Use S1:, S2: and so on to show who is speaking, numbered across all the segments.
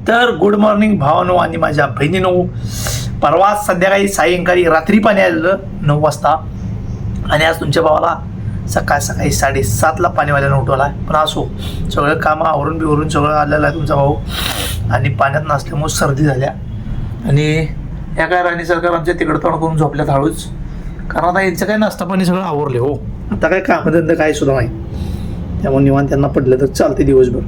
S1: तर good morning भावानो आणि माझ्या बहिणीनो. परवा संध्याकाळी सायंकाळी रात्री पाणी आलेलं 9 वाजता आणि आज तुमच्या भावाला सकाळी 7:30ला पाणीवाल्यानं उठवला. पण असो, सगळं कामं आवरून बिवरून सगळं आलेलं आहे तुमचा भाऊ. आणि पाण्यात नसल्यामुळे सर्दी झाल्या आणि या काय राणी सरकार आमच्या तिकडं तोंड करून झोपल्यात हळूच. कारण आता यांचं काय नाश्ता पाणी सगळं आवरले हो. आता काय कामधंदा काय सुद्धा नाही, त्यामुळे निवांत त्यांना पडलं तर चालते दिवसभर.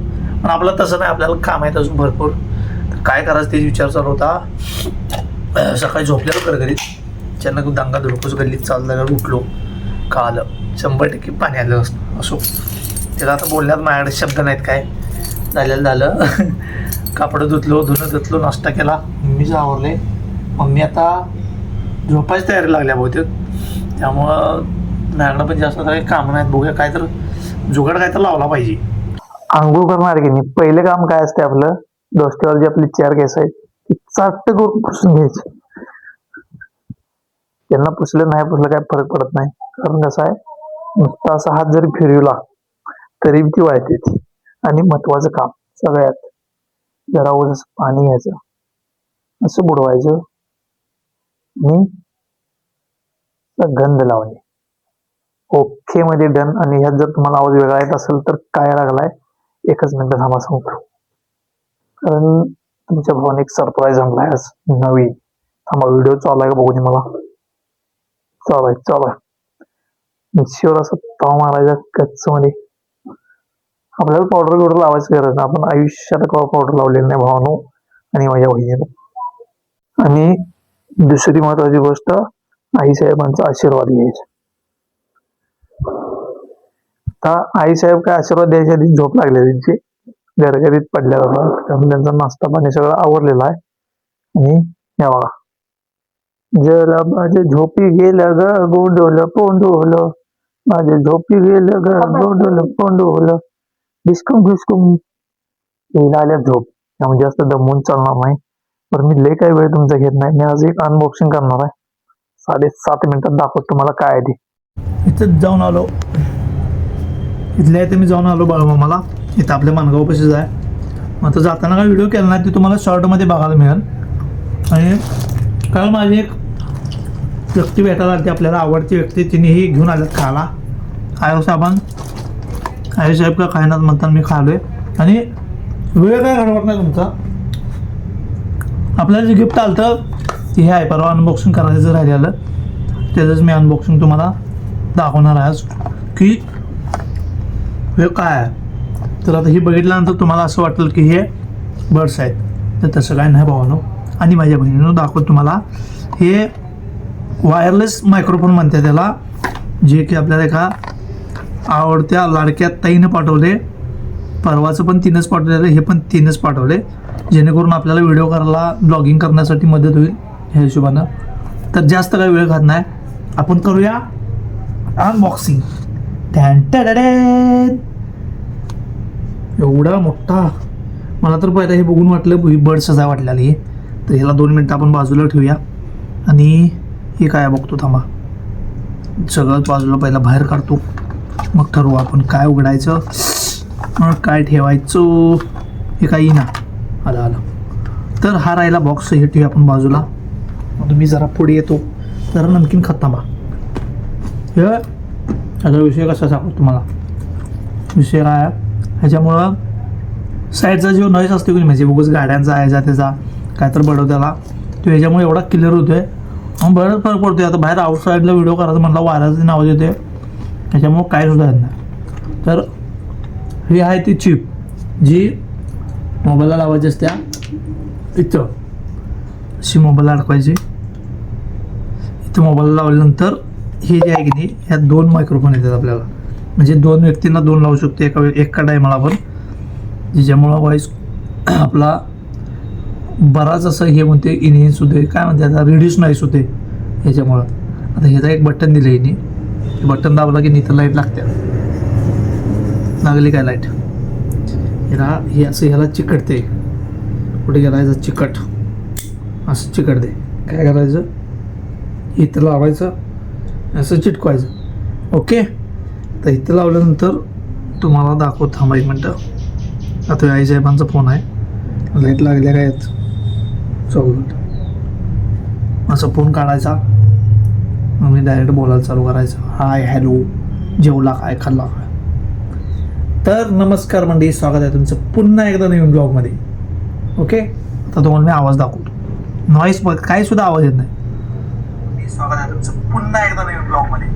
S1: पण आपलं तसं नाही, आपल्याला काम आहेत अजून भरपूर. तर काय करायचं ते विचार चालू होता. सकाळी झोपल्यावर कर घरीत त्यांना दांगा धुडकूस गल्लीत चालल्यावर उठलो का आलं 100% पाणी आलं असतं. असो, त्याला आता बोलण्यात माझ्याकडे शब्द नाहीत. काय झालं कापडं धुणं धुतलो, नाश्ता केला, मम्मीचं आवरले. मम्मी आता झोपायची तयारी लागल्या बहुतेक, त्यामुळं माझ्याकडं पण जास्त काही कामं नाहीत. बघूया काय तर जुगाड काय तर लावला पाहिजे.
S2: आंघोळ करणार की नाही, पहिलं काम काय असते आपलं, डोसक्यावर जी आपली 4 केस आहेत ती चाट्ट करून पुसून घ्यायची. त्यांना पुसलं नाही पुसलं काय फरक पडत नाही, कारण कसं आहे, नुसता असा हात जरी फिरवला तरी ती वाळते ती. आणि महत्वाचं काम सगळ्यात, जरा उगाच पाणी घ्यायचं, असं बुडवायचं आणि गंध लावणे. ओके मध्ये डन. आणि ह्यात जर तुम्हाला आवाज वेगळा येत असेल तर काय लागलाय, एकच मिनिट थांबा सांगतो, कारण तुमच्या भावाने एक सरप्राईज आणलाय आज नवीन. थांबा, व्हिडिओ चालू आहे का बघू दे मला. चालू आहे. मिक्सीवर असं ताव मारायचा कच्च मध्ये. आपल्याला पावडर लावायची गरज नाही, आपण आयुष्यात पावडर लावलेली नाही भावानो आणि माझ्या बहिणीनं. आणि दुसरी महत्वाची गोष्ट, आईसाहेबांचा आशीर्वाद घ्यायचा. आता आईसाहेब काय आशीर्वाद द्यायच्या आधी झोप लागले त्यांची, घरघरीत पडल्या जातात, त्यामुळे त्यांचा नाश्ता पाणी सगळं आवरलेला आहे. आणि या बघा, जरा माझे झोपी गेलं ग गोंडोलं पोंडोलं, माझे झोपी गेलं ग गोंडोलं पोंडोलं, डिस्कुम आल्या झोप. त्यामुळे जास्त दमून चालणार नाही. पण मी लय काही वेळ तुमचा घेत नाही. मी आज एक अनबॉक्सिंग करणार आहे. 7.5 मिनिटात दाखवतो तुम्हाला काय आहे ते.
S1: इथं जाऊन आलो, इथल्या इथे मी जाऊन आलो बाळूमामाला. इथं आपल्या माणगाव पाशीच आहे. मग आता जाताना काय व्हिडिओ केला नाही, ते तुम्हाला शॉर्टमध्ये बघायला मिळेल. आणि काल माझी एक व्यक्ती भेटायला आली, आपल्याला आवडती व्यक्ती, तिनेही घेऊन आल्यात खायला. आयो साहेबान, आई साहेब का खायनात म्हणताना मी खालोय. आणि वेळ काय घडवत नाही तुमचा. आपल्याला जे गिफ्ट आलं तर हे आहे, परवा अनबॉक्सिंग करायचं राहिलेलं, त्याचंच मी अनबॉक्सिंग तुम्हाला दाखवणार आहे आज की हे काय आहे. तर आता हे बघितल्यानंतर तुम्हाला असं वाटेल की हे बर्ड्स आहेत, तर तसं काय नाही भावानो. आणि माझ्या बहिणीनं दाखवत तुम्हाला, हे वायरलेस मायक्रोफोन म्हणते त्याला, जे की आपल्याला एका आवडत्या लाडक्या ताईनं पाठवले. परवाचं पण तिनंच पाठवलेलं, हे पण तिनंच पाठवले, जेणेकरून आपल्याला व्हिडिओ करायला ब्लॉगिंग करण्यासाठी मदत होईल ह्या हिशोबानं. तर जास्त काही वेळ घात नाही, आपण करूया अनबॉक्सिंग. एवढा मोठा, मला तर पहिला हे बघून वाटलं बर्ड्सच आहे वाटलेलं हे. तर ह्याला 2 मिनटं आपण बाजूला ठेवूया. आणि हे काय बघतो थांबा, सगळं बाजूला पहिला बाहेर काढतो, मग ठरवू आपण काय उघडायचं मग काय ठेवायचं. हे काही ना आलं. तर हा राहिला बॉक्स, हे ठेवूया आपण बाजूला. मग मी जरा पुढे येतो, जरा नमकीन खात थांबा. हे ह्याचा विषय कसा सांगतो तुम्हाला. विषय काय आहे, ह्याच्यामुळं साईडचा जो नॉईज असतो की म्हणजे उगाच गाड्यांचा ह्याचा त्याचा काय तर बडवत्याला, तो ह्याच्यामुळे एवढा क्लिअर होतो आहे. मग बरंच फरक पडतो. आता बाहेर आउटसाईडला व्हिडिओ करायचं म्हटलं, वाऱ्याचं आवाज येते, ह्याच्यामुळं काय सुद्धा येत नाही. तर ही आहे ती चिप जी मोबाईलला लावायची असत्या. इथं अशी मोबाईलला अडकवायची. इथं मोबाईलला लावल्यानंतर हे जे आहे की नाही, ह्यात 2 मायक्रोफोन येतात आपल्याला, म्हणजे 2 व्यक्तींना 2 लावू शकतो एका टायमाला आपण, ज्याच्यामुळं व्हॉईस आपला बराच असं हे म्हणते इनहेन्स होते, काय म्हणते आता रिड्यूस नॉईस होते ह्याच्यामुळं. आता ह्याचा एक बटन दिलं आहे, हे बटन दाबलं की नाही तर लाईट लागते. लागली काय लाईट, हे असं ह्याला चिकटते. कुठे गेलायचं चिकट, असं चिकटते. काय करायचं, इथं लावायचं, असं चिटकवायचं. ओके, तर इथं लावल्यानंतर तुम्हाला दाखवतो, थांबा 1 मिनटं. आता आईसाहेबांचा फोन आहे, लाईट लागल्या काय आहेत चौघ असा फोन काढायचा आणि डायरेक्ट बोलायला चालू करायचं, हाय हॅलो जेवला काय खाल्ला काय. तर नमस्कार मंडळी, स्वागत आहे तुमचं पुन्हा एकदा नवीन ब्लॉगमध्ये. ओके, आता तुम्हाला मी आवाज दाखवतो, नॉईस काही सुद्धा आवाज येत नाही. स्वागत आहे तुमचं पुन्हा एकदा नवीन ब्लॉगमध्ये.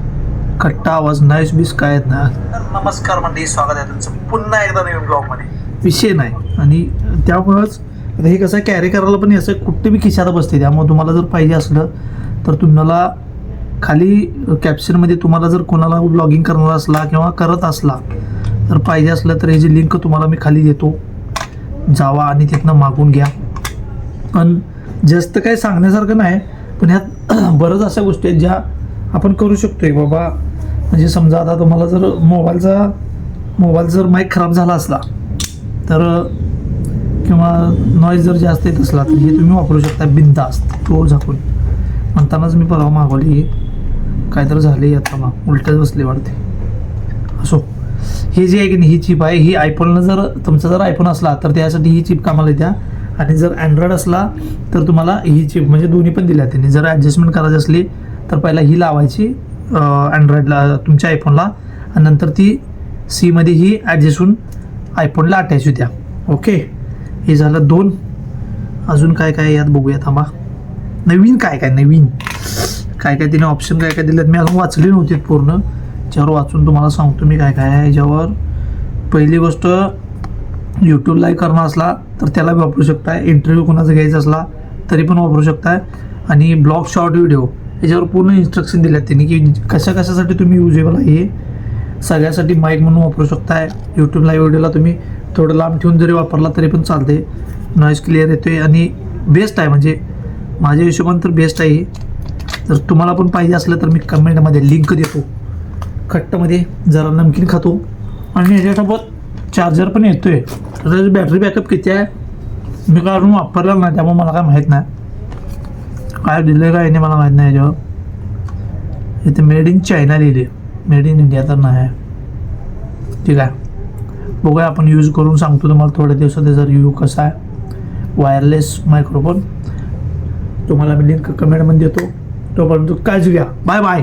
S1: कट्टा आवाज नॉईस बीस काय येत नाही. तर नमस्कार मंडळी, स्वागत आहे तुमचं पुन्हा एकदा नवीन ब्लॉगमध्ये. विषय नाही, आणि त्यामुळंच आता हे कसं कॅरी करायला पण असं कुठे बी खिशात बसते. त्यामुळे तुम्हाला जर पाहिजे असलं तर तुम्हाला खाली कॅप्शनमध्ये तुम्हाला जर कोणाला ब्लॉगिंग करणार असला किंवा करत असला तर पाहिजे असलं तर ह्याची लिंक तुम्हाला मी खाली देतो, जावा आणि तिथनं मागून घ्या. पण जास्त काही सांगण्यासारखं नाही, पण ह्यात बरंच अशा गोष्टी आहेत ज्या आपण करू शकतोय बाबा. म्हणजे समजा आता तुम्हाला जर मोबाईल जर माईक खराब झाला असला तर किंवा नॉईज जर जास्त येत असला तर हे तुम्ही वापरू शकता बिनधास्त तो झाकून. म्हणतानाच मी परवा मागवली, काय तर झाले आता मग उलटच बसले वाटते. असो, हे जे आहे की नाही ही चिप आहे, ही आयफोनला जर तुमचा जर आयफोन असला तर त्यासाठी ही चिप कामाला येत्या, आणि जर अँड्रॉइड असला तर तुम्हाला ही चिप म्हणजे दोन्ही पण दिल्या त्यांनी. जर ॲडजस्टमेंट करायची असली तर पहिला ही लावायची अँड्रॉइडला तुमच्या आयफोनला, आणि नंतर ती सीमध्ये ही ॲडजस्ट होऊन आयफोनला अटॅच होत्या. ओके, हे झालं 2. अजून काय काय यात बघूया थांबा. नवीन काय तिने ऑप्शन काय काय दिलेत मी अजून वाचले नव्हते पूर्ण, ज्यावर वाचून तुम्हाला सांगतो मी काय काय आहे याच्यावर. पहिली गोष्ट, यूट्यूब लाईव्ह करणं असला तर त्याला वापरू शकताय, इंटरव्ह्यू कोणाचा घ्यायचा असला तरी पण वापरू शकताय, आणि ब्लॉग शॉर्ट व्हिडिओ याच्यावर पूर्ण इन्स्ट्रक्शन दिल्यात त्यांनी की कशासाठी तुम्ही युजेबल आहे. हे सगळ्यासाठी माईक म्हणून वापरू शकताय. यूट्यूब लाईव्ह व्हिडिओला तुम्ही थोडं लांब ठेवून जरी वापरला तरी पण चालते, नॉईज क्लिअर येतोय आणि बेस्ट आहे. म्हणजे माझ्या हिशोबाने तर बेस्ट आहे. जर तुम्हाला पण पाहिजे असलं तर मी कमेंटमध्ये लिंक देतो. खट्टमध्ये जरा नमकीन खातो, आणि याच्यासोबत चार्जर पण येतोय. तर त्याची बॅटरी बॅकअप किती आहे मी काय अजून वापरलेलं नाही, त्यामुळे मला काय माहीत नाही काय दिलं काय नाही, मला माहीत नाही. याच्यावर इथे मेड इन चायना लिहिले, मेड इन इंडिया तर नाही आहे. ठीक आहे, बघूया आपण यूज करून सांगतो तुम्हाला थोड्या दिवसात त्याचा रिव्ह्यू कसा आहे. वायरलेस मायक्रोफोन तुम्हाला मी लिंक कमेंटमध्ये देतो. तोपर्यंत काळजी घ्या, बाय बाय.